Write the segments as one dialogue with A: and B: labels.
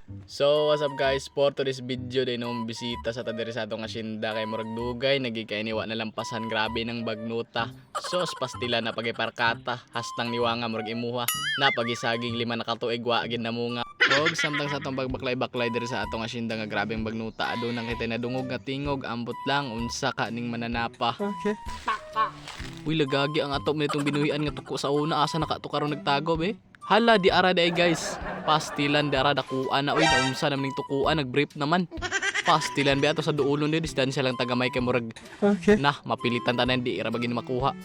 A: So what's up guys, for today's video day nung bisita sa tadiri sa atong asyenda kay murag dugay nagikainiwa na lampasan grabe ng bagnuta. Sos pastila na pagiparkata, hastang niwanga murag imuha, na pagisaging 5 na katuig wa gid namunga. Og samtang sa atong pagbaklay-baklay diri sa atong asyenda nga grabeng bagnuta, ado nang kita nadungog nga tingog, ambot lang unsa ka ning mananapa.
B: Okay.
A: Uy lagagi ang ato nitong binuhian nga tuko sa una, asa nakato karon nagtago be. Hala di ara day guys. Pastilan dara dakuan na oy naunsa naman ning tukuan nagbrief naman. Pastilan be ato sa duulon di distansya lang tagamay kay murag
B: Okay.
A: nah mapilitan tanan di ira bagin makuha.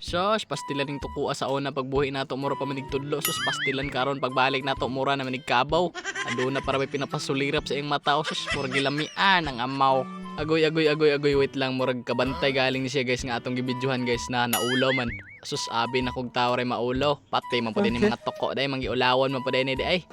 A: Sos pastilan ning tukua sa una pagbuhi nato mura pa manig tudlo, sos pastilan karon pagbalik nato mura na manig kabaw. Ado na para may pinapasulirap sa iyang mata, sos mura gilamian ang amaw. Agoy wait lang murag kabantay galing ni siya guys nga atong gibidyohan guys na naulaw man. Sus abi na kog tawo ray maulaw, pati man pud ni mga toko day mangiulawan man pud ni ay.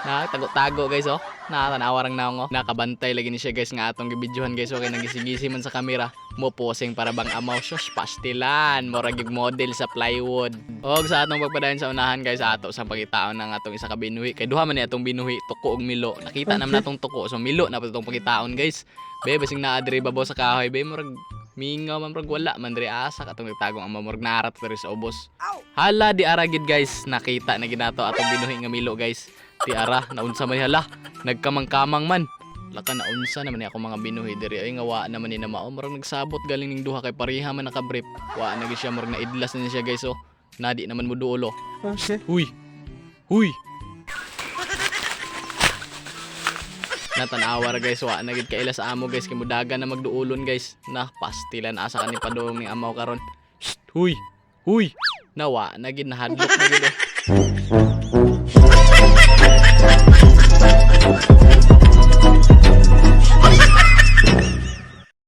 A: Na tago-tago guys oh. Natanawarang naong oh. Nakabantay lagi ni siya guys nga atong gibidyohan guys, okay nagisigisi man sa kamera. Mo posing para bang amaw, sus pastilan murag yung model sa plywood. Og sa atong pagpadayon sa unahan guys, ato sa pagitaon ng atong isa ka binuhi. Kay duha man ni atong binuhi, tuko og milo. Nakita naman natong tuko, so milo na pud itong pagitaon guys. Be basing naa diri babaw sa kahoy be murag mingaw man murag wala man diri asa katong nagtagong ang murag narat diri sa ubos. Hala di ara gid guys, nakita na ginato atong binuhi nga milo guys. Di ara naunsa man hala, nagkamang-kamang man. Laka naunsa naman ni ako mga binuhi diri ay nga wa naman ni na mao murag nagsabot galing ning duha kay pareha man nakabrief. Wa na gid siya murag naidlas na siya guys oh. Nadi naman mo duolo.
B: Okay.
A: Huy. Huy. Natanawar guys, wa na gid kaila sa amo guys, kay mudagan na magduulon guys. Nah, pastilan asa kani padung ni amaw karon. Huy. Huy. Nawa na gid nahadlok na gid.